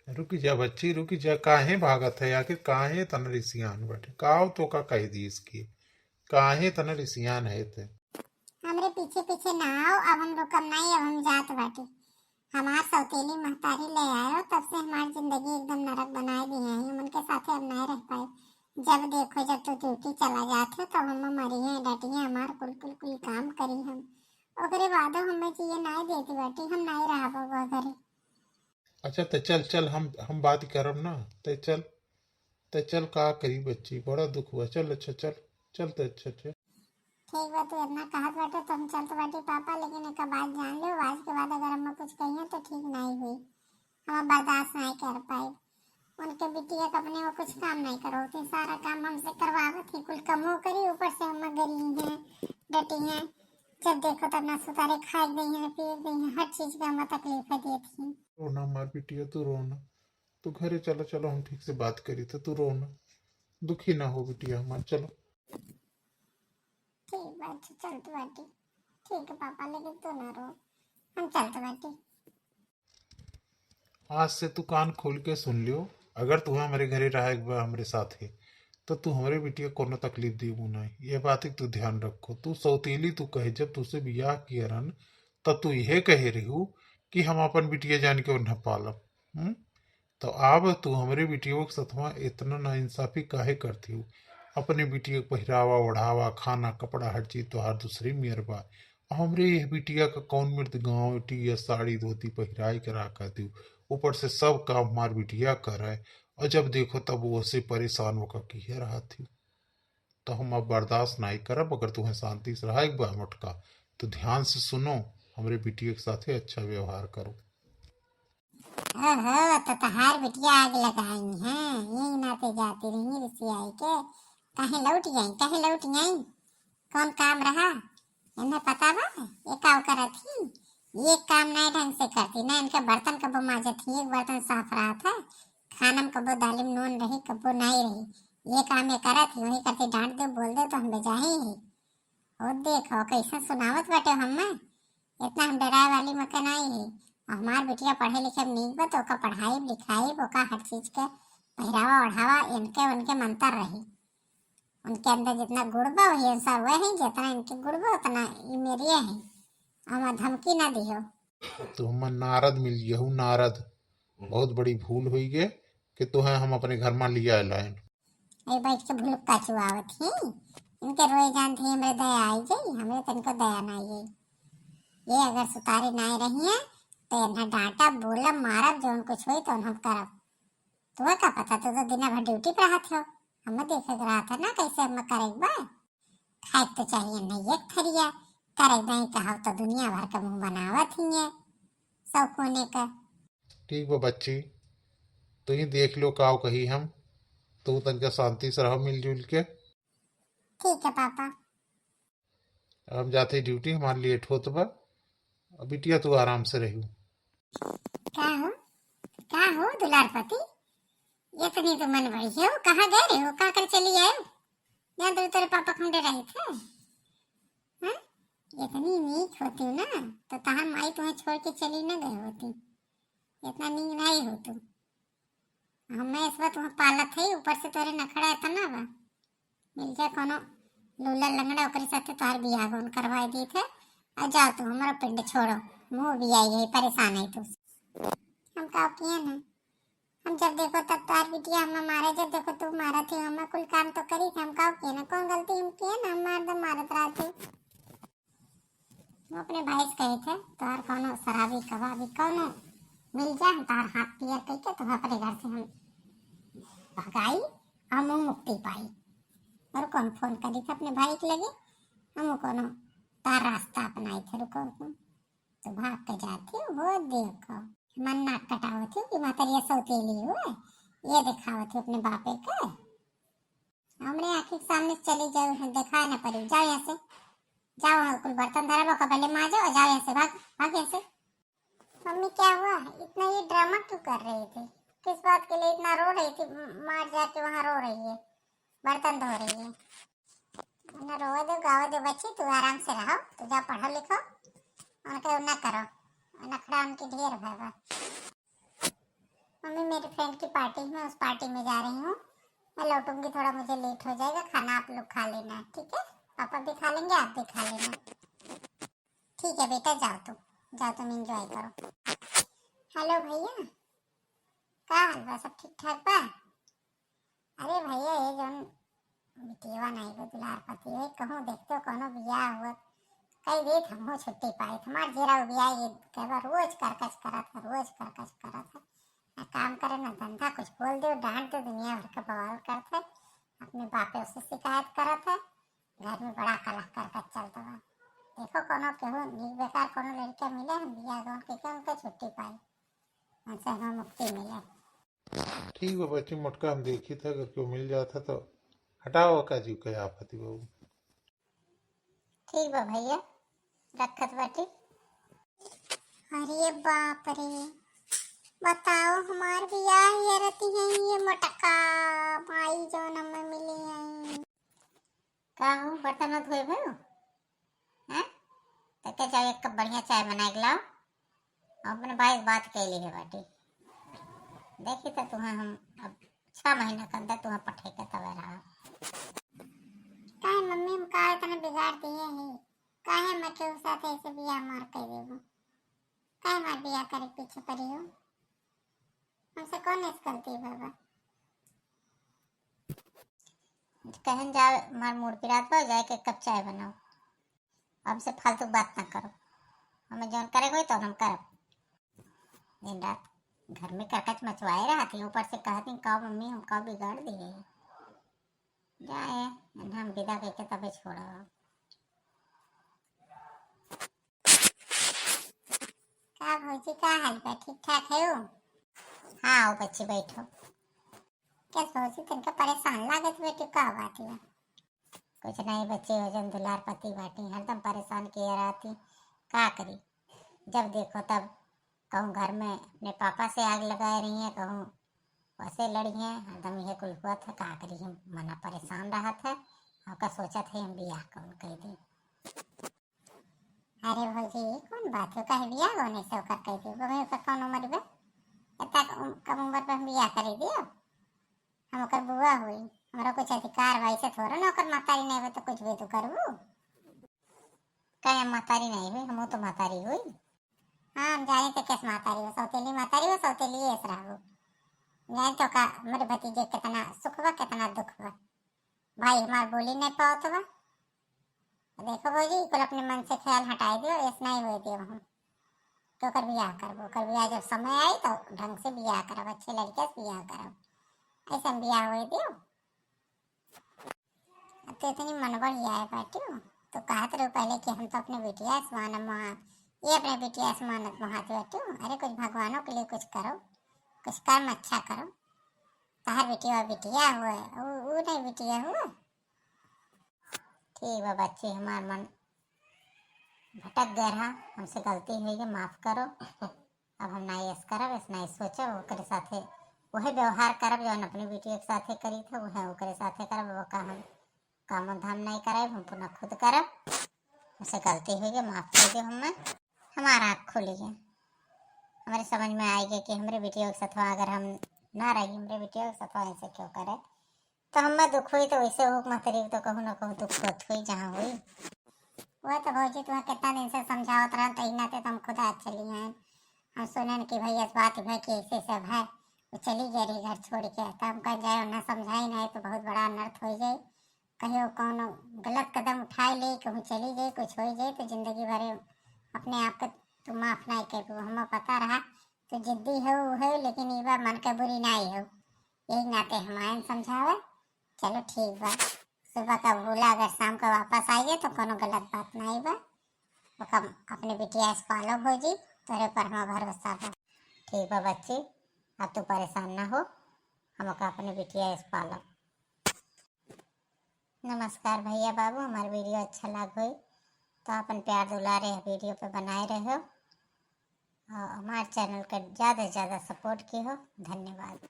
रुक जा बच्ची, रुक जा, काहे भागत है आखिर? काहे तन रिसियान बटे काव तो का कह दी इसकी? काहे तन रिसियान है ते? हमरे पीछे पीछे ना आओ, अब हम रुकम नहीं, अब हम जात बाटे। हमार सौतेली महतारी ले आयो, तब से हमारी जिंदगी एकदम नरक बनाए दिए हैं। हम उनके साथे अब नहीं रह पाए। जब देखो जब तो ड्यूटी चला जाते तो हम मरिए डटिए, हमार कुल कुल कुल काम करी हम। ओकरे बाद हमें जिए नहीं देती बाटी, हम नहीं रहा बाबा घरे। अच्छा तो चल चल, हम बात करब ना। ते चल का करी बच्ची, बड़ा दुख हुआ। चल अच्छा चल, चल तो अच्छा अच्छा। ठीक बा, तू इतना कहत बाटे तो हम चलत बाटी पापा, लेकिन एक बात जान लो, आज के बाद अगर हम कुछ कहिए तो ठीक नहीं हुई। हम बर्दाश्त नहीं कर पाए। उनके बिटिया का अपने वो कुछ काम नहीं करो थे, सारा काम हमसे करवावत थी, कुल कमो करी, ऊपर से हम गरी हैं डटी हैं। जब देखो तब ना सुतारे खाए गई हैं, पी गई हैं, हर चीज का हमें तकलीफ दी थी। रोना मार बिटिया, तू रोना। तू घरे चलो चलो, हम ठीक से बात करी तो तू रोना। दुखी ना हो बिटिया हमार, चलो। ठीक बात चलती बाटी। ठीक है पापा, लेकिन तू ना रो, हम चलते बाटी। आज से तू कान खोल के सुन लियो। अगर तू हमारे घरे रहा एक बार हमारे साथ है, तो तू हमारे बिटिया को कोनो तकलीफ दी नहीं। ये बात तू ध्यान रखो। तू सौतीली तू कहे, जब तुझसे बियाह किया रन तब तू यह कहे रही हूँ कि हम अपन बिटिया जान के उन्हें पालब। तो अब तू हमारे बिटियों के सतवा इतना नाइंसाफी काहे करती हूँ? अपने बिटिया को पहरावा ओढ़ावा खाना कपड़ा हर चीज तो हर दूसरी मेयर बा। हमरे यह बिटिया का कौन मृत गाँव टी या साड़ी धोती पहराई करा करती हूँ। ऊपर से सब काम हमार बिटिया कर है, और जब देखो तब वो से परेशान होकर किए रहा थी। तो हम अब बर्दाश्त नहीं करब। अगर तुम्हें शांति से रहा एक बार मटका, तो ध्यान से सुनो। हमारे बिटिया के साथ अच्छा व्यवहार करो। ओहो, तो तहार बिटिया आग लगाई हैं, यही नाते जाती रही रिसी आई के। कहीं लौट गई, कहीं लौट गई, कौन काम रहा इन्हें पता बा? ये का करत थी, ये काम नहीं ढंग से करती ना। इनके बर्तन कबो माजत थी, एक बर्तन साफ रहा था, खाना में कबो दालिम नून रही कबो नहीं रही। ये काम ये करत थी, वही करती। डांट दे बोल दे तो हम बेजा ही है। और देखो कैसे सुनावत बाटे हमें, इतना हम डराए वाली मके नहीं है। हमार बिटिया पढ़े लिखे में नीक बा, तो ओका पढ़ाई लिखाई ओका हर चीज के पहरावा ओढ़ावा इनके उनके मंतर रही। उनके अंदर जितना गुण बा वही सब वही, जितना इनके गुण बा उतना ये मेरी है। हमें धमकी ना दियो। तो हम नारद मिल गए, नारद। बहुत बड़ी भूल हुई है कि तुम्हें हम अपने घर में लिया लाइन। ये बैठ के भुलक्का चुआवत ही, इनके रोए जान थी हमरे दया आई गई, हमरे तनको दया ना आई। ये अगर सुतारी नहीं रही है तो इन्हें डांटा बोला मारा, जो कुछ हुई तो हम करब। तुम्हें क्या पता, तू तो दिन भर ड्यूटी पे रहा थे। हमें देखे रहा था ना कैसे हम करेग बा। खाए तो चाहिए नहीं एक थरिया, करेग नहीं कहा तो दुनिया भर का मुंह बनावत ही है सब कोने का। ठीक बा बच्ची, तो ही देख लो काव कही हम। तो तनका शांति से रहो मिलजुल के। ठीक है पापा। हम जाते ड्यूटी, हमारे लेट हो तो बा। अब बिटिया तू आराम से रही। क्या हो, क्या हो दुलार पति, इतनी तो मन बड़ी हो, कहाँ गए रहे हो, कहाँ कर चली आए हो? यहाँ तो तेरे पापा खंडे रहे थे। हाँ? इतनी नीक होती ना तो तहार माई तुम्हें छोड़ के चली न गई होती। इतना नीक नहीं हो तुम। हमें इस बार तुम्हें पालत है, ऊपर से तोरे नखड़ा इतना बा। मिल जाए कोनो लूला लंगड़ा ओकरे साथे तोहार बियाह गोन करवाए दी थे। और जाओ तुम हमारा पिंड छोड़ो, मुँह भी आई है, परेशान है तू। हम का किए ना, हम जब देखो तब तार बिटिया हमें मारे, जब देखो तू मारा थी, हमें कुल काम तो करी थी। हम का किए ना, कौन गलती हम किए ना, हम मार दम मारत रहा थे। वो अपने भाई से कहे थे तोहार कोनो शराबी कबाबी कोनो मिल जाए, तार हाथ पियर कह के तो अपने घर से हम भगाई, हम मुक्ति पाई। और कौन फोन करी था अपने भाई के लगे, हम कोनो तार रास्ता अपनाए थे। रुको रुको, तो भाग के जाती वो देखो मन नाक कटाओ थी कि मातरिया सौतेली हुए, ये दिखाओ थी अपने बापे के। हमने आंखी के सामने चली जाओ, देखा ना पड़ी। जाओ यहाँ से, जाओ, हाँ कुल बर्तन धरा का पहले मांजो और जाओ यहाँ से, भाग भाग यहाँ से। मम्मी क्या हुआ, इतना ये ड्रामा क्यों कर रही थी? किस बात के लिए इतना रो रही थी? मार जाके वहाँ रो रही है, बर्तन धो रही है। ना रोवे दो गावे दो बच्ची, तू आराम से रहो, तू जा पढ़ो लिखो, उनके ना करो, नखड़ा उनकी ढेर भगा। मम्मी मम्मी मेरे फ्रेंड की पार्टी में, उस पार्टी में जा रही हूँ, मैं लौटूंगी, थोड़ा मुझे लेट हो जाएगा, खाना आप लोग खा लेना, ठीक है? पापा भी खा लेंगे, आप भी खा लेना। ठीक है बेटा, जाओ तुम एंजॉय करो। हेलो भैया, का हाल बा? सब ठीक ठाक बा? अरे भैया, ये जौन बिटिया नहीं गो दुलार पति है, कहूँ देखते हो कोनो बियाह हुआ कई देत हमहू छुट्टी पाई, हमार जेरा बियाह ये कहवा रोज करकच करत है। ना काम करे ना धंधा, कुछ बोल दो डांट दो, दुनिया भर का बवाल करते, अपने बापे उससे शिकायत करत है, घर में बड़ा कलह करकच चलता बा। देखो कोनो केहू नीक बेकार कोनो लड़का मिले, हम बियाह गौन के उनके छुट्टी पाई, उनसे हमें मुक्ति मिले। ठीक है बच्ची, मोटका हम देखी था, अगर क्यों मिल जाता तो हटाओ का जीव कहे आफती बहू। ठीक बा भैया, रखत बाटी। अरे बाप रे, बताओ हमार बियाह ये रहती है, ये मटका माई जो हमें मिली है। का हो बर्तन धोए भयो हैं? तो क्या चाहिए, एक कप बढ़िया चाय बना के लाओ। अपने भाई बात कैली है बाटी, देखी तो तुम्हें हम अब 6 महीना के अंदर तुम्हें पठे के तवे रहा। काहे मम्मी, हम का इतना बिगाड़ दिए हैं? काहे मैं केहू साथ ऐसे बियाह मार कर देबो? काहे मार बियाह करे पीछे पड़ी हो? हमसे कौन ऐसी गलती है बाबा? कहन जाओ, मार मूड पिरात बा, जाए के एक कप चाय बनाओ। हमसे फालतू बात ना करो, हमें जौन करे कोई तो हम करब। दिन रात घर में करकच मचवाए रहा थी, ऊपर से कहती का मम्मी हम का बिगाड़ दिए। जाए हम विदा करके तबे छोड़ा। का भौजी, का हाल बा? ठीक ठाक है हो? हाँ आओ बच्ची बैठो। क्या भौजी तनका परेशान लागत बेटी, का बात है? कुछ नहीं बच्चे, वजन दुलार पति बाटी हरदम परेशान किए रहती, का करी? जब देखो तब कहूँ घर में अपने पापा से आग लगाए रही है, कहूँ वैसे लड़ी है, हरदम यह कुल हुआ था, का करी? हम मना परेशान रहा था, आपका सोचा था हम बियाह कौन कर दी। अरे भौजी कौन बात हो, कहे बियाह होने से ओकर कह दी? गमे ओकर कौन उम्र बा? इतना कम उम्र पे हम बियाह कर दियो? हम ओकर बुआ हुई, हमरा कुछ अधिकार भाई से थोड़ा ना, ओकर मातारी नहीं हो तो कुछ भी तो करबू। कहे हम मातारी नहीं हुई, हम तो मातारी हुई। हाँ हम जाने तो कैसे मातारी हो, सौतेली मातारी हो, सौतेली ऐसा रहो। जाने तो का मेरे भतीजे कितना सुख बा कितना दुख बा, भाई हमार बोली नहीं पाओ तो बा। देखो भौजी कुल अपने मन से ख्याल हटाई दियो, ऐसा नहीं हुए दियो हम तो कर बियाह करबो। कर बियाह जब समय आई तो ढंग से बियाह करब, अच्छे लड़के से बियाह करब, ऐसा बियाह हुए दियो। तो इतनी मन बढ़िया है बाटी, तो कहत रहो पहले कि हम तो अपने बिटिया आसमान ये अपने बिटिया आसमान महात बैठो। अरे कुछ भगवानों के लिए कुछ करो, कुछ कर्म अच्छा करो। ताहर बिटिया बिटिया हुआ, वो नहीं बिटिया हुआ। ठीक है बच्ची, हमार मन भटक गया रहा, हमसे गलती हुई है, माफ करो। अब हम ना ऐसा करब, ऐसा नहीं सोचब, ओकरे साथे वही व्यवहार करब जो अपनी बिटिया के साथे करी था, वह ओकरे साथे करब। वो का हम काम धाम नहीं करब, हम पुनः खुद करब। मुझसे गलती हुई है, माफ कर दो। हमें हमारा आँख खुली है, हमारे समझ में आएगी कि हमारे बिटिया के साथ अगर हम ना रही, हमारे बिटिया के साथ ऐसे क्यों करे। तो हमें दुख हुई तो वैसे हो मतरी तो कहूँ ना कहूँ दुख होत हुई जहाँ हुई। वह तो भौजी तुम्हें कितना दिन से समझावत रहा, तो इना ते तुम खुद आज चली हैं। हम सुने कि भैया इस बात भाई कि ऐसे सब है, वो चली गई रही घर छोड़ के, तो हम कह जाए ना समझाई नहीं तो बहुत बड़ा अनर्थ हो जाए, कहीं कौन गलत कदम उठाए ले, कहूँ चली जाए कुछ हो जाए तो जिंदगी भर अपने आप को तुम माफ नहीं कर। हमें पता रहा तो जिद्दी हो लेकिन ये बार मन के बुरी नहीं हो, यही नाते हमारे समझावे। चलो ठीक बा, सुबह का भूला अगर शाम को वापस आइए तो कोनो गलत बात नहीं बा। कम अपने बिटिया से पालो भौजी, तेरे पर हमारा भरोसा बा। ठीक बा बच्ची, अब तू परेशान ना हो, हम अपने बिटिया से पालो। नमस्कार भैया बाबू, हमारा वीडियो अच्छा लग हो तो अपन प्यार दुलारे वीडियो पे बनाए रहो और हमारे चैनल का ज़्यादा से ज़्यादा सपोर्ट की हो। धन्यवाद।